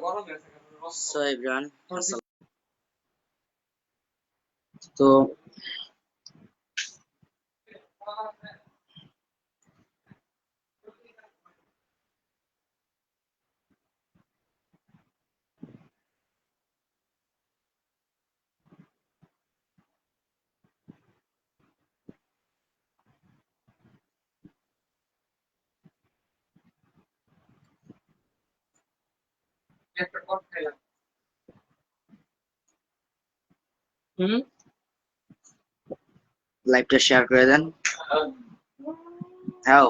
So everyone, তো লাইভটা share করে দেন। হ্যাঁ,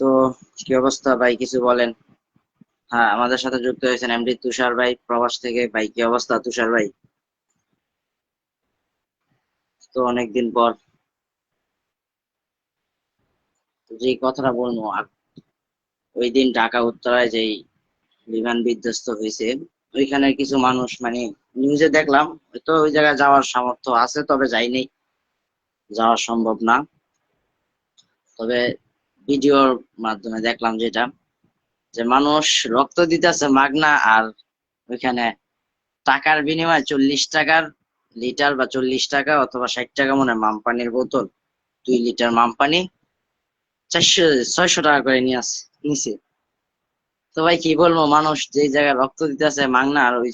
তো কি অবস্থা ভাই, কিছু বলেন। হ্যাঁ, আমাদের সাথে যুক্ত হয়েছেন এমডি তুষার ভাই প্রবাস থেকে। ভাই কি অবস্থা তুষার ভাই? তো অনেকদিন পর যে কথাটা বলবো, ওই দিন ঢাকা উত্তরায় যেই বিমান বিধ্বস্ত হয়েছে, ওইখানে কিছু মানুষ মানে নিউজে দেখলাম, তো ওই জায়গায় যাওয়ার সামর্থ্য আছে তবে যাইনি, যাওয়া সম্ভব না। তবে ভিডিওর মাধ্যমে দেখলাম যেটা, যে মানুষ রক্ত দিতেছে মাগনা, আর ওইখানে টাকার বিনিময়ে 40 টাকার লিটার বা 40 টাকা অথবা 60 টাকা মনে হয় মামপানির বোতল, 2 লিটার মামপানি 600 600 টাকা করে নিছে। তো ভাই কি বলবো, মানুষ যে জায়গায় রক্ত দিতেছে মাগনা, আর ওই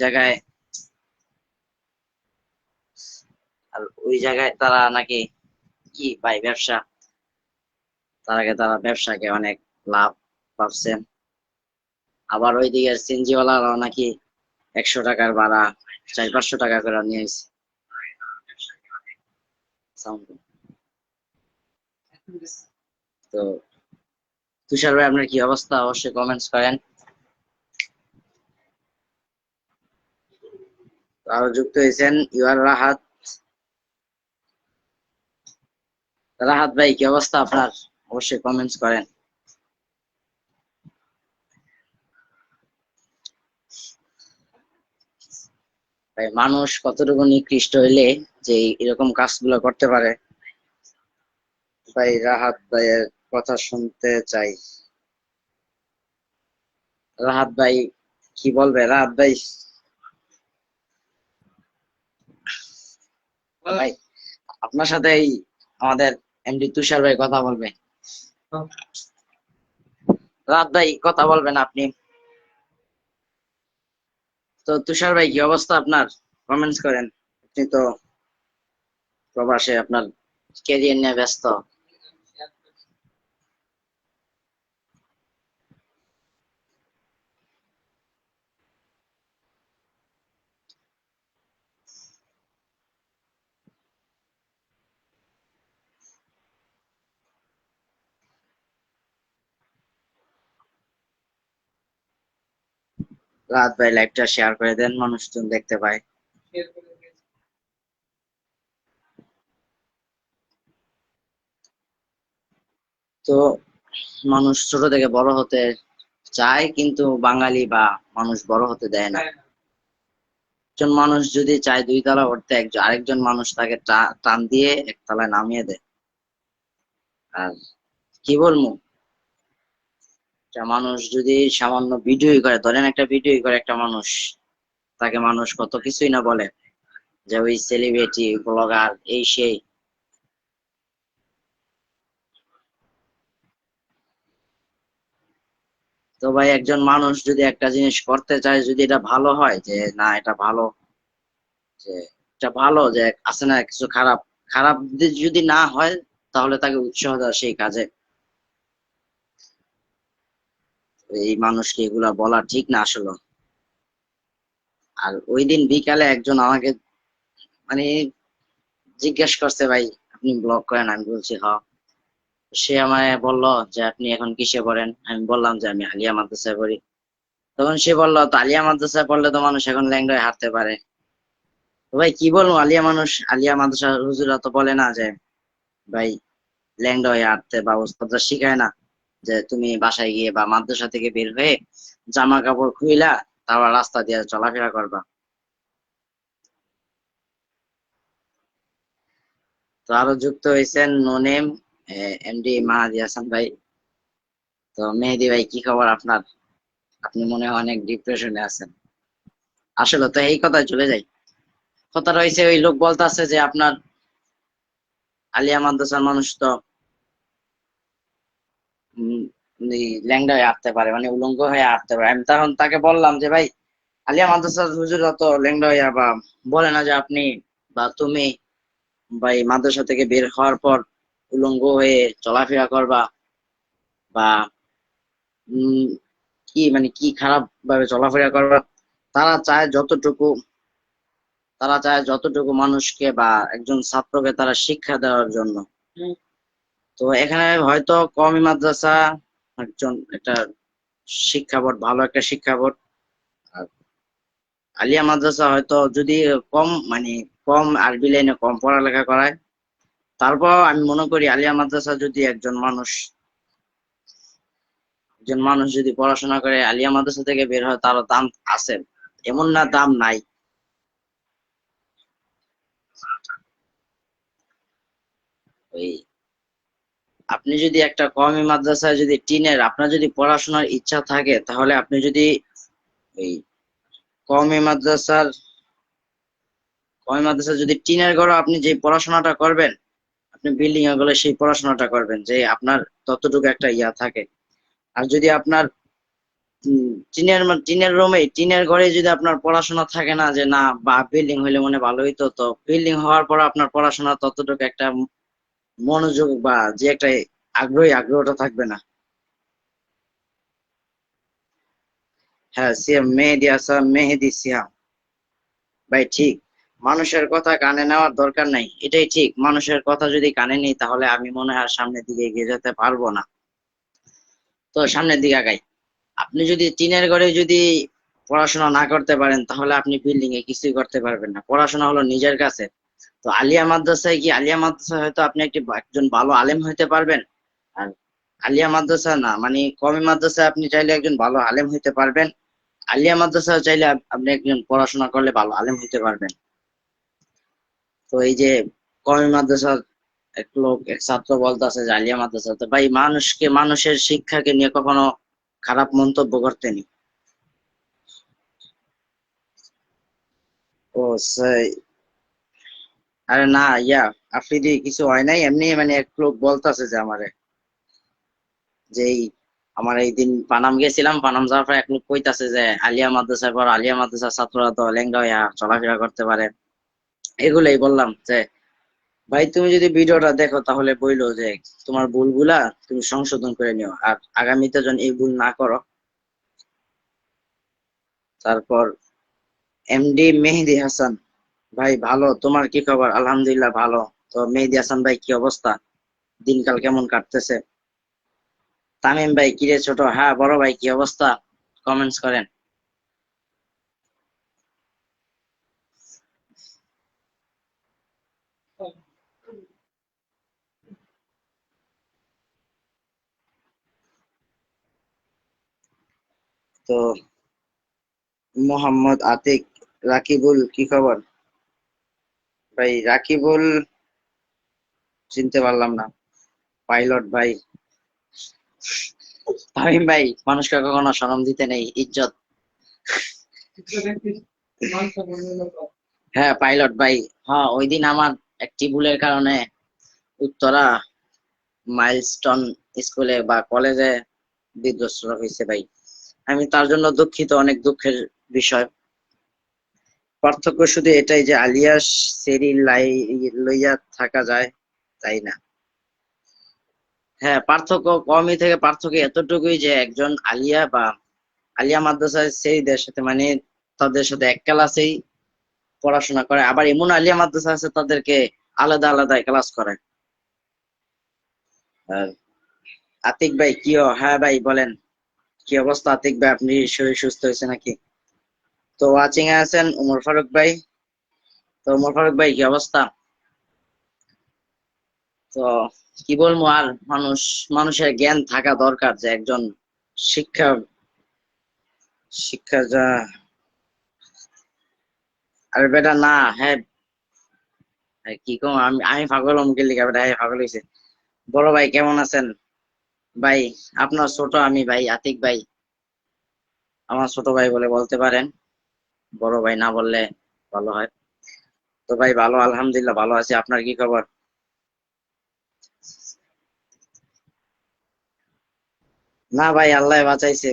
জায়গায় তারা নাকি কি ভাই ব্যবসা, তারা ব্যবসাকে অনেক লাভ পাচ্ছে। আবার ওই দিকের সিএনজি ওয়ালারাও নাকি 100 টাকার ভাড়া 400 500 টাকা করে নিয়েছে। তো তুষার ভাই, আপনার কি অবস্থা অবশ্যই কমেন্টস করেন। আরো যুক্ত হয়েছেন ইউআর রাহাত। রাহাত ভাই কি অবস্থা আপনার, অবশ্যই কমেন্টস করেন। ভাই মানুষ কতটুকু নিকৃষ্ট হইলে যে এরকম কাজগুলো করতে পারে, ভাই রাহাত ভাইয়ের কথা শুনতে চাই। রাহাত ভাই কি বলবে? রাহাত ভাই, ভাই আপনার সাথে আমাদের এমডি তুষার ভাই কথা বলবে। রাহাত ভাই কথা বলবেন আপনি। তো তুষার ভাই কি অবস্থা আপনার, কমেন্টস করেন। আপনি তো প্রবাসে, আপনার ক্যারিয়ার নিয়ে ব্যস্ত। রাহাত ভাই লাইভটা শেয়ার করে দেন, মানুষজন দেখতে পায়। তো মানুষ ছোট থেকে বড় হতে চায়, কিন্তু বাঙালি বা মানুষ বড় হতে দেয় না। একজন মানুষ যদি চায় 2 তলা উঠতে, আরেকজন মানুষ তাকে টান দিয়ে 1 তলায় নামিয়ে দেয়। আর কি বলবো, একটা মানুষ যদি সামান্য ভিডিও করে, ধরেন একটা ভিডিও করে একটা মানুষ, তাকে মানুষ কত কিছুই না বলে, যে ওই সেলিব্রিটি ব্লগার এই সেই। তো ভাই একজন মানুষ যদি একটা জিনিস করতে চায়, যদি এটা ভালো হয়, যে না এটা ভালো, যে এটা ভালো, যে আছে না কিছু খারাপ, খারাপ যদি না হয়, তাহলে তাকে উৎসাহ দেওয়া সেই কাজে। এই মানুষকে এগুলা বলা ঠিক না আসলে। আর ওই দিন বিকালে একজন আমাকে মানে জিজ্ঞেস করছে, ভাই আপনি ব্লগ করেন? আমি বলছি হ। সে আমায় বলল যে আপনি এখন কিসে পড়েন? আমি বললাম যে আমি আলিয়া মাদ্রাসায় পড়ি। তখন সে বলল, তো আলিয়া মাদ্রাসায় পড়লে তো মানুষ এখন ল্যাংড়ায় হাঁটতে পারে। তো ভাই কি বলবো, আলিয়া মানুষ, আলিয়া মাদ্রাসার হুজুরা তো বলে না যে ভাই ল্যাংড়া হয়ে হাঁটতে, বা ওস্তাদরা শিখায় না যে তুমি বাসায় গিয়ে বা মাদ্রাসা থেকে বের হয়ে জামা কাপড় খুইলা তারপর রাস্তা দিয়ে চলাফেরা করবা। তো আরো যুক্ত হয়েছেন নোনেম, এমডি মাহাদি হাসান ভাই। তো মেহেদি ভাই কি খবর আপনার? আপনি মনে হয় অনেক ডিপ্রেশনে আছেন। আসলে তো এই কথায় চলে যাই, কথা রয়েছে ওই লোক বলতে আছে যে আপনার আলিয়া মাদ্রাসার মানুষ তো উম, ল্যাংড়া হয়ে হাঁটতে পারে, মানে উলঙ্গ হয়ে হাঁটতে পারে। আমি তখন তাকে বললাম যে ভাই আলিয়া মাদ্রাসার হুজুররা তো ল্যাংড়া হইয়া বা বলে না যে আপনি বা তুমি ভাই মাদ্রাসা থেকে বের হওয়ার পর উলঙ্গ হয়ে চলাফেরা করবা, বা উম কি মানে কি খারাপ ভাবে চলাফেরা করবা। তারা চায় যতটুকু তারা চায় যতটুকু মানুষকে বা একজন ছাত্রকে তারা শিক্ষা দেওয়ার জন্য। তো এখানে হয়তো কওমি মাদ্রাসা একজন একটা শিক্ষা বোর্ড, ভালো একটা শিক্ষা বোর্ড। আর আলিয়া মাদ্রাসা হয়তো যদি কম মানে কম আরবি লাইনে কম পড়ালেখা করায়, তারপর আমি মনে করি আলিয়া মাদ্রাসা যদি একজন মানুষ যদি পড়াশোনা করে আলিয়া মাদ্রাসা থেকে বের হয়, তারও দাম আছে, এমন না দাম নাই। ওই আপনি যদি একটা কওমি মাদ্রাসায় যদি টিনের আপনার যদি পড়াশোনার ইচ্ছা থাকে, তাহলে আপনি যদি ওই কওমি মাদ্রাসার যদি টিনের ঘরে আপনি যে পড়াশোনাটা করবেন, আপনি বিল্ডিং এ গেলে সেই পড়াশোনাটা করবেন যে আপনার ততটুকু একটা ইয়া থাকে। আর যদি আপনার টিনের রুমে টিনের ঘরে যদি আপনার পড়াশোনা থাকে না, যে না বা বিল্ডিং হইলে মনে ভালো হইতো, তো বিল্ডিং হওয়ার পর আপনার পড়াশোনা ততটুকু একটা মনোযোগ বা যে একটা আগ্রহটা থাকবে না। হ্যাঁ, সিয়াম মেহেদি হাসান, মেহেদি সিয়াম ভাই ঠিক। মানুষের কথা কানে নেওয়ার দরকার নাই, এটাই ঠিক। মানুষের কথা যদি কানে নিই, তাহলে আমি মনে হয় আর সামনের দিকে এগিয়ে যেতে পারবো না। তো সামনের দিকে আগাই। আপনি যদি টিনের ঘরে যদি পড়াশোনা না করতে পারেন, তাহলে আপনি বিল্ডিং এ কিছুই করতে পারবেন না। পড়াশোনা হলো নিজের কাছে। তো আলিয়া মাদ্রাসায় হয়তো আপনি একজন ভালো আলেম হইতে পারবেন। আর আলিয়া মাদ্রাসা না মানে কওমি মাদ্রাসায় আপনি চাইলে একজন ভালো আলেম হইতে পারবেন। আলিয়া মাদ্রাসা চাইলে আপনি একজন পড়াশোনা করলে ভালো আলেম হইতে পারবেন। তো এই যে কওমি মাদ্রাসার এক ছাত্র বলতেছে যে আলিয়া মাদ্রাসা, তো ভাই মানুষের শিক্ষাকে নিয়ে কখনো খারাপ মন্তব্য করতেনি। ও সেই, আরে না ইয়া, আফ্রিদি কিছু হয় নাই, এমনি মানে এক লোক বলতেছে যে আমারে যে আমার এই দিন পানাম গেছিলাম, পানাম যাওয়ার পর এক লোক কইতাছে যে আলিয়া মাদ্রাসার পর আলিয়া মাদ্রাসার ছাত্ররা তো ল্যাংড়া হইয়া চলাফেরা করতে পারে। এগুলাই বললাম যে ভাই তুমি যদি ভিডিওটা দেখো, তাহলে বইলো যে তোমার ভুলগুলা তুমি সংশোধন করে নিও, আর আগামীতে যেন এই ভুল না করো। তারপর এমডি মেহেদি হাসান ভাই, ভালো, তোমার কি খবর? আলহামদুলিল্লাহ ভালো। তো মেহেদি হাসান ভাই কি অবস্থা, দিনকাল কেমন কাটতেছে? তামিম ভাই কিরে ছোট, হ্যাঁ বড় ভাই কি অবস্থা, কমেন্টস করেন। তো মোহাম্মদ আতিক, রাকিবুল কি খবর? ভাই রাকিবুল চিনতে পারলাম না। পাইলট ভাই, তামিম ভাই মানুষকে কখনো সম্মান দিতে নেই, ইজ্জত। হ্যাঁ পাইলট ভাই, হ্যাঁ ওই দিন আমার একটি ভুলের কারণে উত্তরা মাইলস্টোন স্কুলে বা কলেজে বিধ্বস্ত হয়েছে ভাই। আমি তার জন্য দুঃখিত, অনেক দুঃখের বিষয়। পার্থক্য শুধু এটাই যে আলিয়া সেরি লইয়া থাকা যায়, তাই না? হ্যাঁ, পার্থক্য কমই থেকে পার্থক্য এতটুকুই যে একজন আলিয়া বা আলিয়া মাদ্রাসায় সেইদের সাথে মানে তাদের সাথে এক ক্লাসেই পড়াশোনা করে, আবার এমন আলিয়া মাদ্রাসা আছে তাদেরকে আলাদা আলাদা ক্লাস করে। আর আতিক ভাই হ্যাঁ ভাই বলেন, কি অবস্থা আতিক ভাই, আপনি শরীর সুস্থ হয়েছে নাকি? তো ওয়াচিং এ আছেন উমর ফারুক ভাই। তো মোশাররফ ভাই কি অবস্থা? তো কি বলবো আর, মানুষের জ্ঞান থাকা দরকার যে একজন শিক্ষা শিক্ষা যা। আরে বেটা না, হ্যাঁ। কি কম, আমি আমি পাগল অমুকের লিগা বেটা, হ্যাঁ পাগল হয়েছে। বড় ভাই কেমন আছেন? ভাই আপনার ছোট আমি ভাই আতিক ভাই, আমার ছোট ভাই বলে বলতে পারেন, বড় ভাই না বললে ভালো হয়। তো ভাই ভালো, আলহামদুলিল্লাহ ভালো আছি। আপনার কি খবর? না ভাই, আল্লাহ বাঁচাইছে।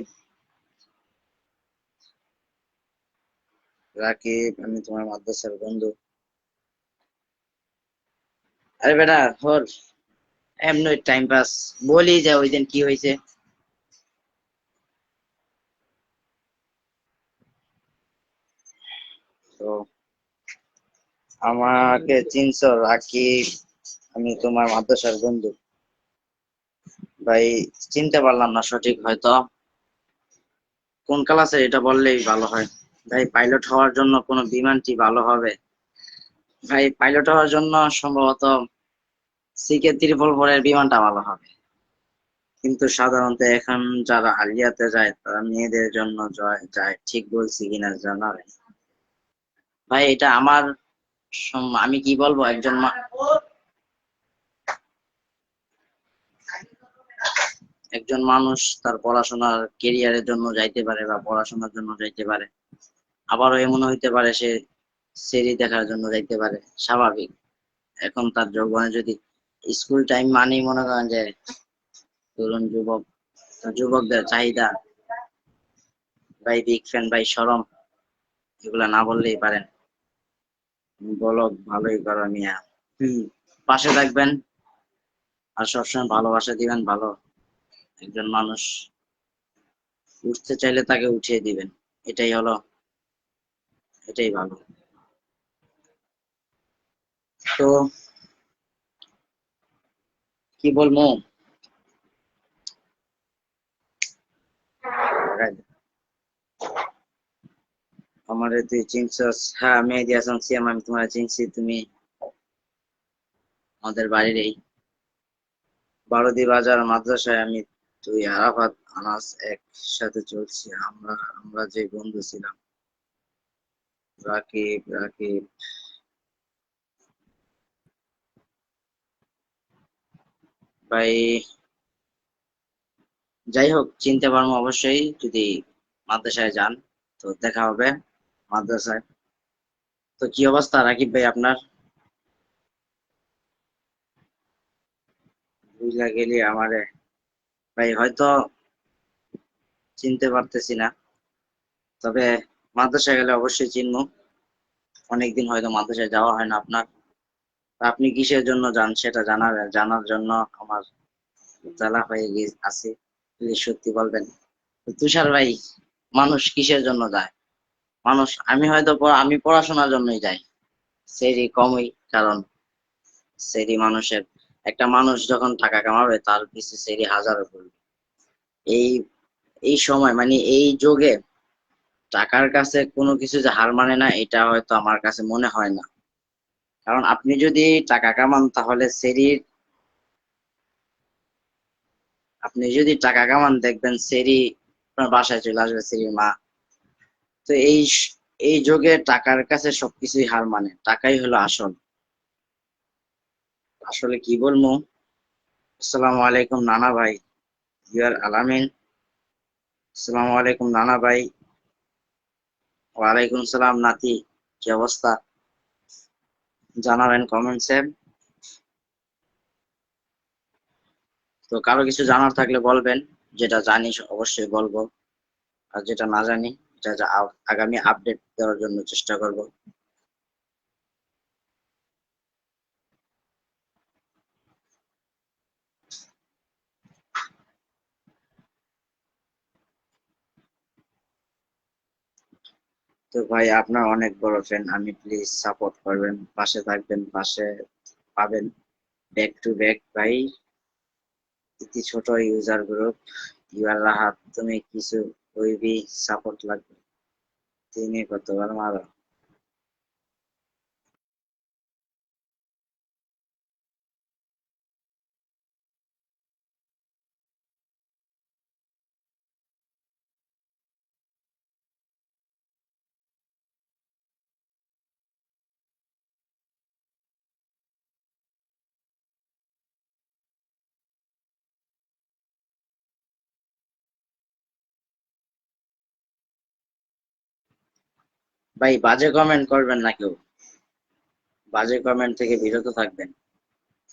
রাকিব, আমি তোমার মাদ্রাসার বন্ধু। আরে বেটা হর, এমনি টাইম পাস, বলি যে ওই দিন কি হয়েছে। তো আমাকে চিনছো রাকিব? আমি তোমার মাদ্রাসার বন্ধু। ভাই চিনতে পারলাম না সঠিক, হয়তো কোন ক্লাসে এটা বললেই ভালো হয়। ভাই পাইলট হওয়ার জন্য কোন বিমানটি ভালো হবে? ভাই পাইলট হওয়ার জন্য সম্ভবত সিকে 344 এর বিমানটা ভালো হবে। কিন্তু সাধারণত এখন যারা আলিয়াতে যায় তারা মেয়েদের জন্য যায়, ঠিক বলছি কিনা জানা নেই। ভাই এটা আমার আমি কি বলবো, একজন মানুষ তার পড়াশোনার কেরিয়ারের জন্য যাইতে পারে বা পড়াশোনার জন্য যাইতে পারে, আবারও এমন হইতে পারে সে সেরি দেখার জন্য যাইতে পারে, স্বাভাবিক। এখন তার যৌবনে যদি স্কুল টাইম মানেই মনে করেন যে তরুণ যুবকদের চাহিদা, ভাই বিগ ফ্যান ভাই, সরম এগুলা না বললেই পারেন। বলো, ভালোই করো মিয়া। হম, পাশে থাকবেন আর সবসময় ভালোবাসা দিবেন। ভালো একজন মানুষ উঠতে চাইলে তাকে উঠিয়ে দিবেন, এটাই হলো, এটাই ভালো। তো কি বলবো, আমারে তুই চিনছস? হ্যাঁ মেহেদি হাসান সিয়াম, আমি তোমার চিনছি। তুমি আমাদের বাড়ির এই বারোদি বাজার মাদ্রাসায় আমি, তুই আরাফাত আনাস একসাথে চলছি, আমরা আমরা যে বন্ধু ছিলাম। রাকিব রাকিব ভাই, যাই হোক চিনতে পারবো অবশ্যই যদি মাদ্রাসায় যান, তো দেখা হবে মাদ্রাসায়। তো কি অবস্থা রাকিব ভাই আপনার? বুঝলা গেলি আমারে? ভাই হয়তো চিনতে পারতেছি না, তবে মাদ্রাসায় গেলে অবশ্যই চিনবো। অনেকদিন হয়তো মাদ্রাসায় যাওয়া হয় না আপনার। তা আপনি কিসের জন্য যান সেটা জানার জন্য আমার জ্বালা হয়ে আছে। প্লিজ সত্যি বলবেন। তো তুষার ভাই, মানুষ কিসের জন্য যায়? আমি হয়তো আমি পড়াশোনার জন্যই যাই, সেরি কমই। কারণ সেরি মানুষের, একটা মানুষ যখন টাকা কামাবে তার পিছু সেরি হাজারও করবে। এই এই সময় মানে এই যুগে টাকার কাছে কোনো কিছু যে হার মানে না, এটা হয়তো আমার কাছে মনে হয় না। কারণ আপনি যদি টাকা কামান তাহলে সেরির, আপনি যদি টাকা কামান দেখবেন সেরি আপনার বাসায় চলে আসবে, সেরির মা। তো এই যুগে টাকার কাছে সবকিছুই হার মানে, টাকাই হলো আসল। আসলে কি বলবো। আসসালামু আলাইকুম নানা ভাই, ইয়ার আলামিন। আসসালামু আলাইকুম নানা ভাই। ওয়ালাইকুম সালাম নাতি, কি অবস্থা? জানাবেন কমেন্টসে। তো কারো কিছু জানার থাকলে বলবেন, যেটা জানি অবশ্যই বলবো, আর যেটা না জানি এটা আগামী আপডেট দেওয়ার জন্য চেষ্টা করব। তো ভাই আপনার অনেক বড় ফ্যান আমি, প্লিজ সাপোর্ট করবেন, পাশে থাকবেন, পাশে পাবেন ব্যাক টু ব্যাক ভাই। ইতি ছোট ইউজার গ্রুপ, ইউআর রাহাত, তুমি কিছু হইবি, সাপোর্ট লাগবে। তিনি কতবার মারো। ভাই বাজে কমেন্ট করবেন না কেউ, বাজে কমেন্ট থেকে বিরত থাকবেন।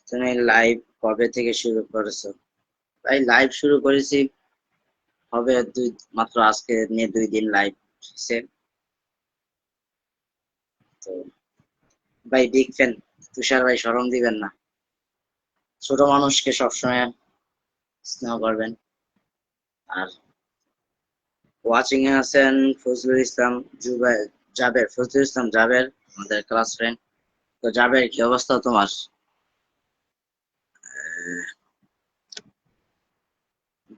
তুমি লাইভ কবে থেকে শুরু করেছো? ভাই লাইভ শুরু করেছি হবে মাত্র আজকে নিয়ে 2 দিন লাইভ হচ্ছে। তো ভাই বিগ ফ্যান, তুষার ভাই শরম দিবেন না, ছোট মানুষকে সবসময় স্নেহ করবেন। আর ওয়াচিং এ আছেন ফজলুল ইসলাম জুবাই, জাবের, ফজলুল ইসলাম জাবের, আমাদের ক্লাস ফ্রেন্ড। তো জাবের কি অবস্থা তোমার?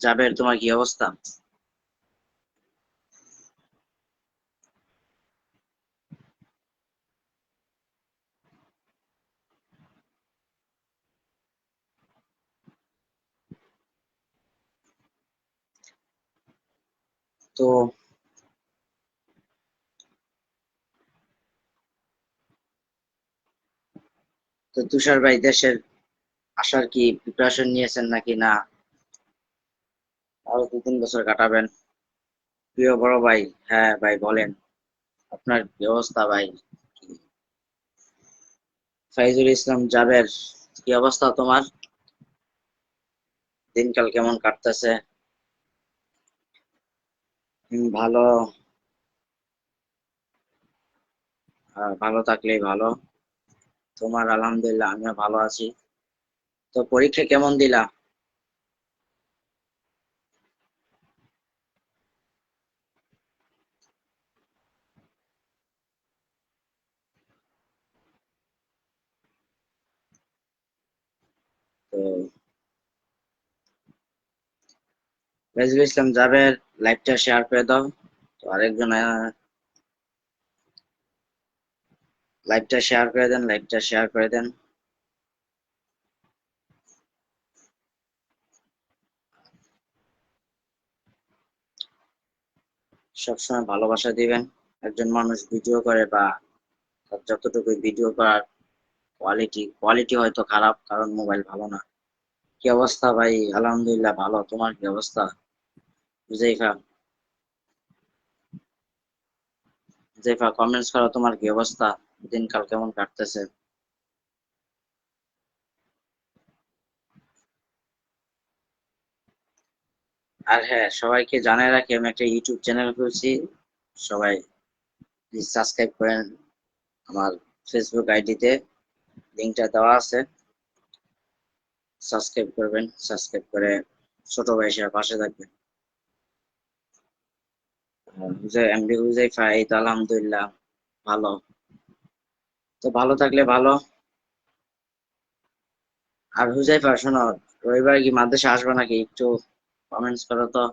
জাবের তোমার কি অবস্থা? তো তো তুষার ভাই দেশের আসার কি প্রিপারেশন নিয়েছেন নাকি না আরো 2-3 বছর কাটাবেন? প্রিয় বড় ভাই, হ্যাঁ ভাই বলেন, আপনার কি অবস্থা ভাই? ফাইজুল ইসলাম জাবের, কি অবস্থা তোমার? দিনকাল কেমন কাটতেছে? ভালো। ভালো থাকলেই ভালো। তোমার আলহামদুলিল্লাহ আমিও ভালো আছি। তো পরীক্ষা কেমন দিলা? তো ফাইজুল ইসলাম জাবের, লাইভটা শেয়ার করে দাও। তো আরেকজন লাইভটা শেয়ার করে দেন, লাইভটা শেয়ার করে দেন। সবসময় ভালোবাসা দিবেন। একজন মানুষ ভিডিও করে বা তার যতটুকু ভিডিও করার কোয়ালিটি হয়তো খারাপ কারণ মোবাইল ভালো না। কি অবস্থা ভাই? আলহামদুলিল্লাহ ভালো। তোমার কি অবস্থা? হুজাইফা, হুজাইফা কমেন্টস করো, তোমার কি অবস্থা? দিনকাল কেমন কাটতেছে? আর হ্যাঁ, সবাইকে জানাই রাখি আমি একটা ইউটিউব চ্যানেল খুলছি। সবাই প্লিজ সাবস্ক্রাইব করেন। আমার ফেসবুক আইডিতে লিঙ্কটা দেওয়া আছে, সাবস্ক্রাইব করবেন, সাবস্ক্রাইব করে ছোট ভাই হিসেবে পাশে থাকবেন। এমডি হুজাইফা, এই তো আলহামদুলিল্লাহ ভালো। তো ভালো থাকলে ভালো। আর হুজাইফা শোনো, রবিবার কি মাদ্রাসা আসবে নাকি একটু কমেন্টস করো তো।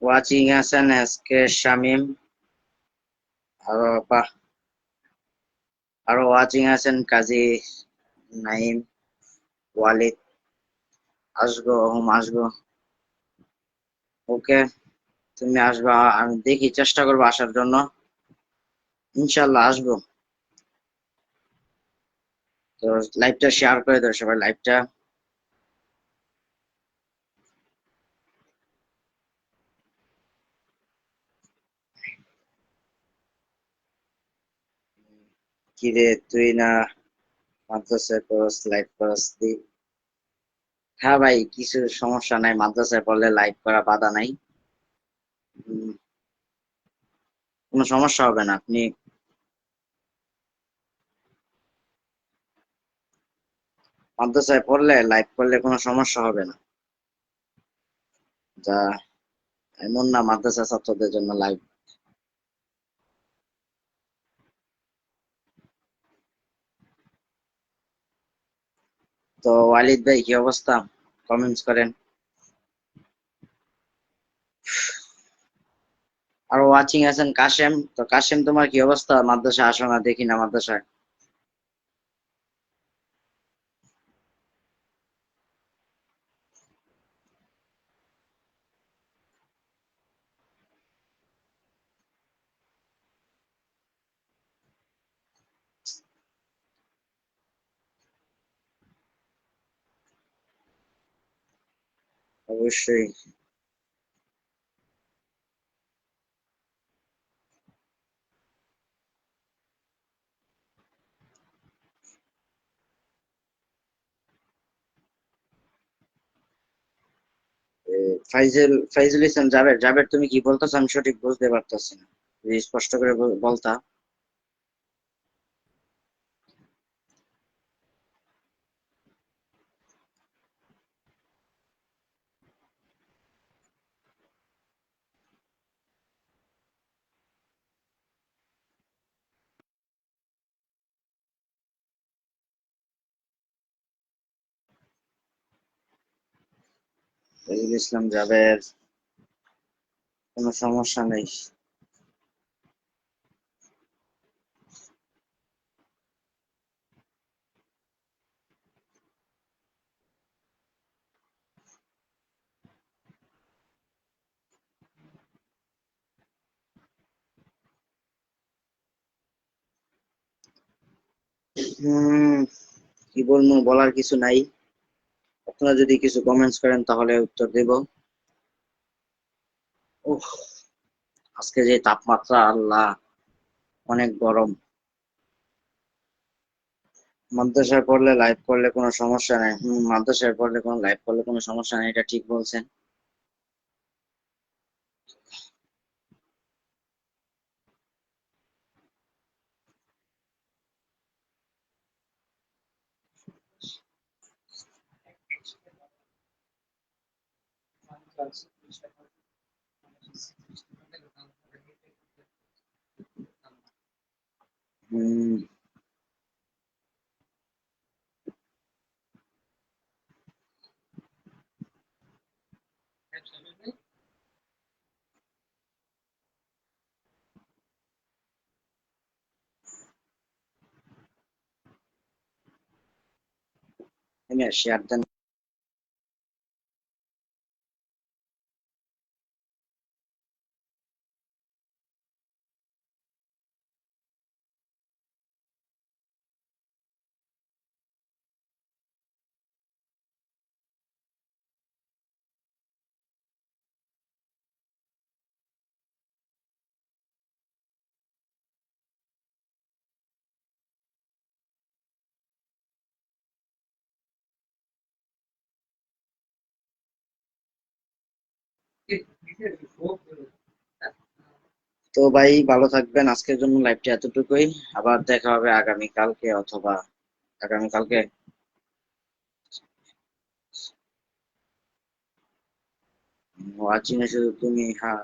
ওয়াচিং আছেন এসকে শামিম, আরো আরো ওয়াচিং আছেন কাজী নাইম, ওয়ালিদ। আসবো, আসবো। ওকে, তুমি আসবা, আমি দেখি চেষ্টা করবো আসার জন্য। ইনশাল্লাহ আসবো। তো লাইভটা শেয়ার করে দাও সবাই, লাইভটা। কি রে তুই না মাদ্রাসায় পড়স, লাইভ করস দি? হ্যাঁ ভাই, কিছু সমস্যা নাই, মাদ্রাসায় পড়লে লাইভ করা বাধা নাই। উম, কোনো সমস্যা হবে না। আপনি মাদ্রাসায় পড়লে লাইভ করলে কোনো সমস্যা হবে না। যা, এমন না মাদ্রাসা ছাত্রদের জন্য লাইভ। তো ওয়ালিদ ভাই কি অবস্থা? কমেন্টস করেন। আর ওয়াচিং আছেন কাশেম। তো কাশেম, তোমার কি অবস্থা? মাদ্রাসা আসো না, দেখি না মাদ্রাসায়। অবশ্যই। ফাইজুল ইসলাম জাবের জাবের, তুমি কি বলতেছো আমি সঠিক বুঝতে পারতেছি না, যদি স্পষ্ট করে বলতা। ফাইজুল ইসলাম জাবের, কোনো সমস্যা নেই। হম কি বলবো, বলার কিছু নাই। আপনারা যদি কিছু কমেন্টস করেন তাহলে উত্তর দেব। উফ, আজকে যে তাপমাত্রা, আল্লাহ, অনেক গরম। মাদ্রাসায় পড়লে লাইভ করলে কোনো সমস্যা নাই, মাদ্রাসায় পড়লে কোনো লাইভ করলে কোনো সমস্যা নাই, এটা ঠিক বলছেন। হম। শেয়ার দেন। তো ভাই, ভালো থাকবেন, আজকের জন্য লাইভটা এতটুকুই। আবার দেখা হবে আগামী কালকে, অথবা আগামী কালকে। ওয়াচিং এ শুধু তুমি, হ্যাঁ।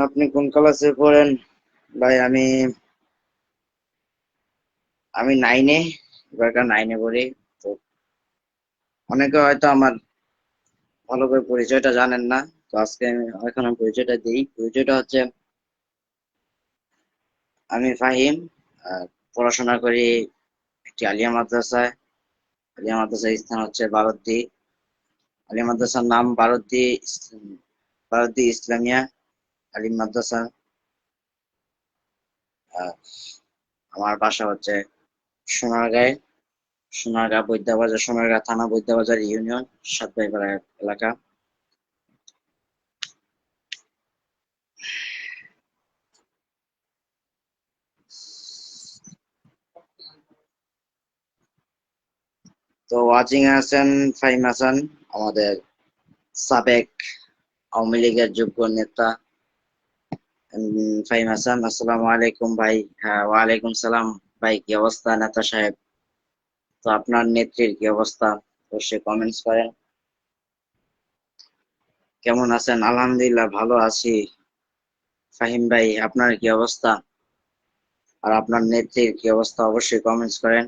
আপনি কোন ক্লাসে পড়েন? ভাই আমি আমি নাইনে, এবারকার নাইনে পড়ি। তো অনেকে হয়তো আমার ভালো করে পরিচয়টা জানেন না। তো আজকে আমি এখন আমি পরিচয়টা দিই। পরিচয়টা হচ্ছে, আমি ফাহিম। আহ, পড়াশোনা করি একটি আলিয়া মাদ্রাসায়। আলিয়া মাদ্রাসার স্থান হচ্ছে বারদ্দি। আলিয়া মাদ্রাসার নাম বারদ্দি বারদ্দি ইসলামিয়া আলিম মাদ্রাসা। আহ, আমার বাসা হচ্ছে সোনারগাঁয়ে, সোনারগাঁ বৈদ্যাবাজার, সোনারগাঁ থানা, বৈদ্যাবাজার ইউনিয়ন, সাতবাইপাড়া এলাকা। তো ওয়াচিং এ আছেন ফাহিম হাসান, আমাদের সাবেক আওয়ামী লীগের যোগ্য নেতা। ফাহিম হাসান, আসসালামু আলাইকুম ভাই। হ্যাঁ, ওয়ালাইকুম সালাম। ভাই কি অবস্থা নেতা সাহেব? তো আপনার নেত্রীর কি অবস্থা, অবশ্যই কমেন্টস করেন। কেমন আছেন? আলহামদুলিল্লাহ ভালো আছি। ফাহিম ভাই, আপনার কি অবস্থা? আর আপনার নেত্রীর কি অবস্থা, অবশ্যই কমেন্টস করেন।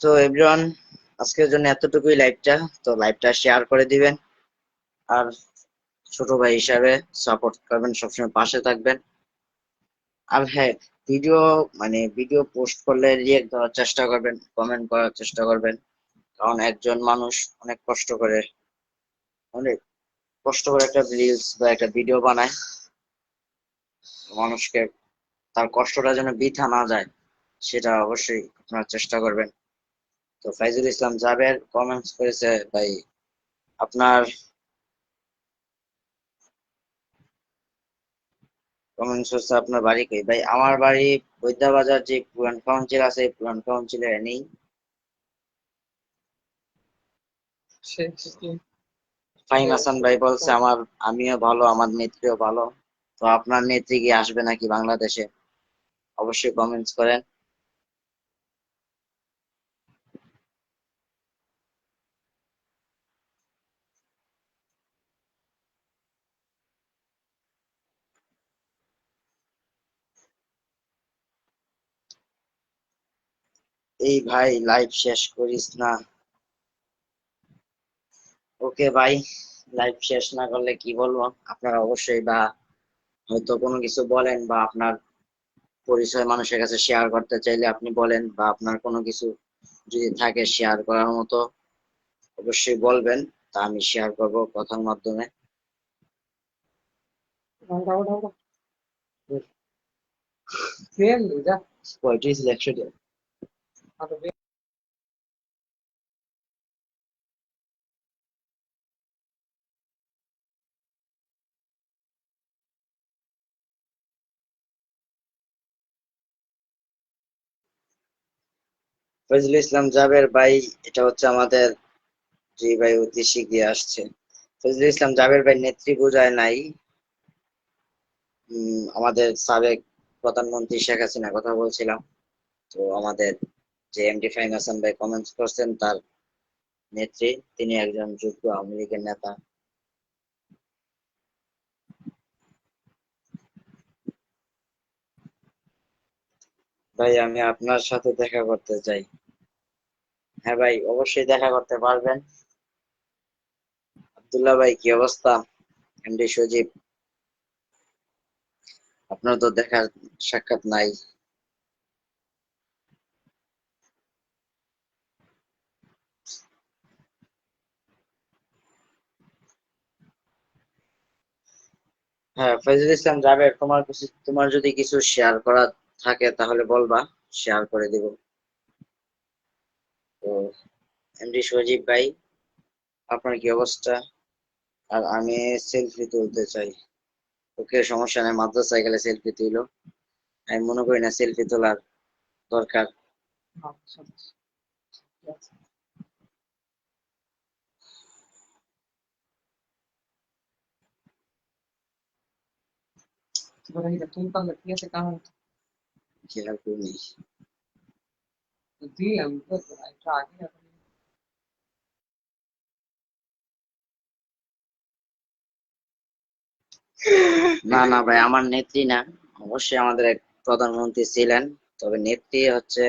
তো এভরিওয়ান, আজকের জন্য এতটুকুই লাইভটা। তো লাইভটা শেয়ার করে দিবেন, আর ছোট ভাই হিসাবে সাপোর্ট করবেন, সবসময় পাশে থাকবেন। আর হ্যাঁ, ভিডিও ভিডিও পোস্ট করলে রিয়েক্ট দেওয়ার চেষ্টা করবেন, কমেন্ট করার চেষ্টা করবেন। কারণ একজন মানুষ অনেক কষ্ট করে একটা রিলস বা একটা ভিডিও বানায়। মানুষকে তার কষ্টটা যেন বৃথা না যায়, সেটা অবশ্যই আপনারা চেষ্টা করবেন। তো ফাইজুল ইসলাম জাবের কমেন্টস করেছে, ভাই আপনার কমেন্টস হচ্ছে আপনার বাড়ি কই? ভাই আমার বাড়ি বৈদ্যবাজার, যে পুরান কাউন্সিল আছে পুরান কাউন্সিলে নেই। ফাহিম হাসান ভাই বলছে আমিও ভালো, আমার নেত্রীও ভালো। তো আপনার নেত্রী কি আসবে নাকি বাংলাদেশে? অবশ্যই কমেন্টস করেন। এই ভাই লাইভ শেষ করিস না। ওকে ভাই, লাইভ শেষ না করলে কি বলবো? আপনারা অবশ্যই বা হয়তো কোনো কিছু বলেন, বা আপনার পরিচয় মানুষের কাছে শেয়ার করতে চাইলে আপনি বলেন, বা আপনার কোনো কিছু যদি থাকে শেয়ার করার মতো অবশ্যই বলবেন, তা আমি শেয়ার করব কথার মাধ্যমে। পঁয়ত্রিশ 100 টাকা। ফজলুল ইসলাম জাবের ভাই, এটা হচ্ছে আমাদের যে ভাই অতি শিগগিরই আসছে। ফজলুল ইসলাম জাবের ভাই নেত্রী পূজায় নাই। আমাদের সাবেক প্রধানমন্ত্রী শেখ হাসিনা কথা বলছিলাম। তো আমাদের যে এমডি ফাহিম হাসান ভাই কমেন্টস করছেন, তার নেত্রী, তিনি একজন যোগ্য আওয়ামী লীগের নেতা। ভাই আমি আপনার সাথে দেখা করতে চাই। হ্যাঁ ভাই, অবশ্যই দেখা করতে পারবেন। আব্দুল্লাহ ভাই, কি অবস্থা? এমডি সজীব, আপনার তো দেখার সাক্ষাৎ নাই। হ্যাঁ ফজলুল ইসলাম জাবের, তোমার যদি কিছু শেয়ার করা থাকে তাহলে বলবা, শেয়ার করে দিব। তো এমডি সজীব ভাই, আপনার কি অবস্থা? আর আমি সেলফি তুলতে চাই। ওকে, সমস্যা নেই, মাদ্রাসায় গেলে সেলফি তুইলো। আমি মনে করি না সেলফি তোলার দরকার। খেয়াল করিনি। না না ভাই, আমার নেত্রী না। অবশ্যই আমাদের এক প্রধানমন্ত্রী ছিলেন, তবে নেত্রী হচ্ছে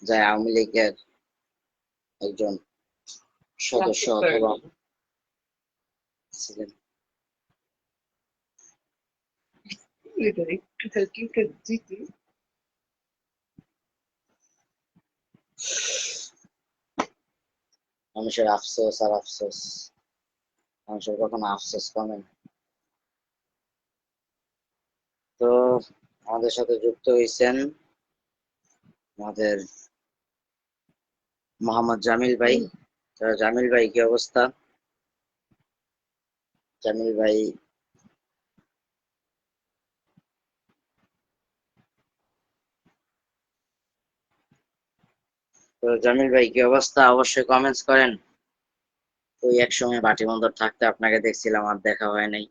যে আওয়ামী লীগের একজন সদস্য অথবা ছিলেন। মানুষের আফসোস আর আফসোস, মানুষের কখনো আফসোস কমে না। তো আমাদের সাথে যুক্ত হয়েছেন আমাদের মোহাম্মদ জামিল ভাই। তো জামিল ভাই, কি অবস্থা? জামিল ভাই, তো জামিল ভাই কি অবস্থা, অবশ্যই কমেন্টস করেন। ওই এক সময় বাটি বন্দর থাকতে আপনাকে দেখছিলাম, আর দেখা হয় নাই।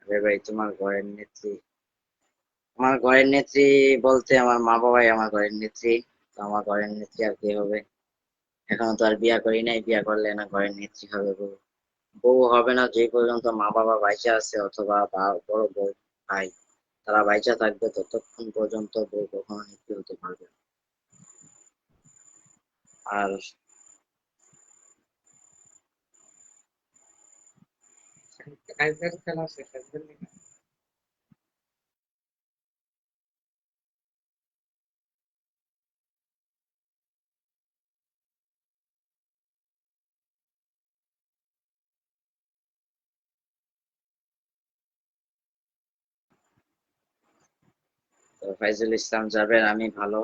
আরে ভাই, তোমার ঘরের নেত্রী, আমার ঘরের নেত্রী বলতে আমার মা বাবাই আমার ঘরের নেত্রী। তো আমার ঘরের নেত্রী আর কে হবে? এখনো তো আর বিয়া করি নাই, বিয়া করলে না ঘরের নেত্রী হবে বউ। বউ হবে না যে পর্যন্ত মা বাবা বাইচা আছে, অথবা বড় বউ, ভাই, তারা বাইচা থাকবে, ততক্ষণ পর্যন্ত বউ কখনো নেত্রী হতে পারবে না। আর তো ফাইজুল ইসলাম যাবেন, আমি ভালো।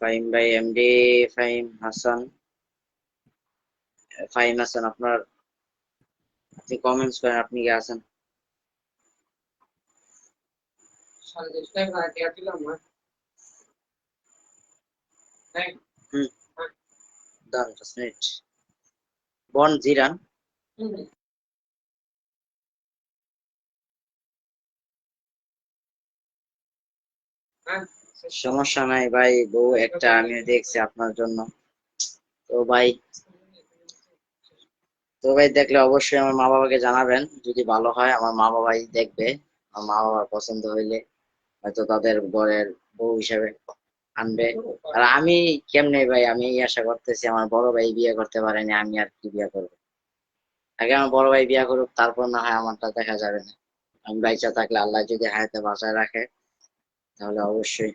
ফাহিম ভাই, এমডি ফাহিম হাসান, ফাহিম হাসান, আপনার, আপনি কমেন্টস করেন, আপনি কি আছেন? হুম, দাঁড়ান 5 মিনিট। বন জিরান। সমস্যা নাই ভাই, বউ একটা আমিও দেখছি আপনার জন্য। তো ভাই, দেখলে অবশ্যই আমার মা বাবাকে জানাবেন, যদি ভালো হয় আমার মা বাবাই দেখবে। আমার মা বাবার পছন্দ হইলে হয়তো তাদের ঘরের বউ হিসেবে আনবে। আর আমি কেমনে ভাই, আমি এই আশা করতেছি, আমার বড় ভাই বিয়ে করতে পারেনি, আমি আর কি বিয়ে করবো? আগে আমার বড় ভাই বিয়ে করুক, তারপর না হয় আমারটা দেখা যাবে না। আমি বাইচা থাকলে, আল্লাহ যদি হায়াতে বাঁচায় রাখে, তাহলে অবশ্যই।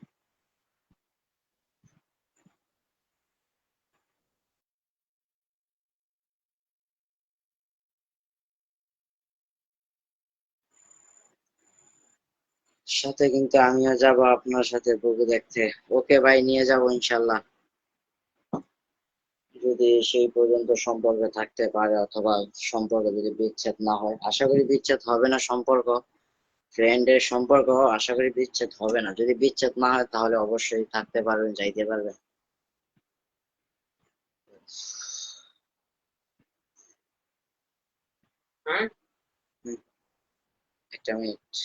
সাথে কিন্তু আমিও যাব আপনার সাথে বউ দেখতে। ওকে ভাই, নিয়ে যাব ইনশাল্লাহ। যদি সেই পর্যন্ত সম্পর্কে থাকতে পারে, অথবা সম্পর্ক যদি বিচ্ছেদ না হয়, আশা করি বিচ্ছেদ হবে না সম্পর্ক। ফ্রেন্ডের সম্পর্ক, আশা করি বিচ্ছেদ হবে না। যদি বিচ্ছেদ না হয় তাহলে অবশ্যই থাকতে পারবেন, যাইতে পারবেন। হুম, একটা মিনিট।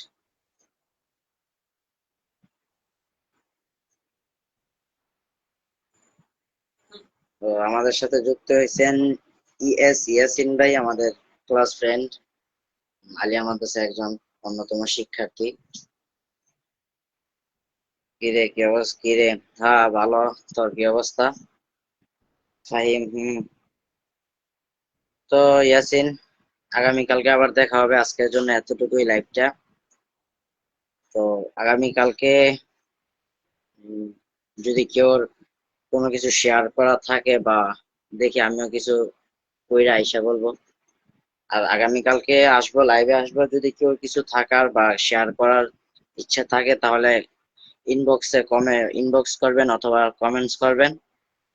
তো আমাদের সাথে যুক্ত হয়েছেন ইয়াসিন ভাই, আমাদের ক্লাস ফ্রেন্ড, আলিয়া মাদ্রাসা একজন অন্যতম শিক্ষার্থী। কিরে কি অবস্থা, কিরে? হ্যাঁ ভালো। তোর কি অবস্থা? ফাহিম, হুম। তো ইয়াসিন, আগামীকালকে আবার দেখা হবে, আজকের জন্য এতটুকুই লাইভটা। তো আগামীকালকে উম, যদি কেউ কোনো কিছু শেয়ার করা থাকে, বা দেখি আমিও কিছু কইরা আইসা বলবো। আর আগামীকালকে আসবো, লাইভে আসবো, যদি কেউ কিছু থাকার বা শেয়ার করার ইচ্ছা থাকে তাহলে ইনবক্স করবেন অথবা কমেন্টস করবেন,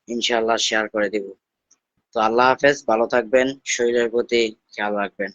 ইনশাআল্লাহ শেয়ার করে দিব। তো আল্লাহ হাফেজ, ভালো থাকবেন, শরীরের প্রতি খেয়াল রাখবেন।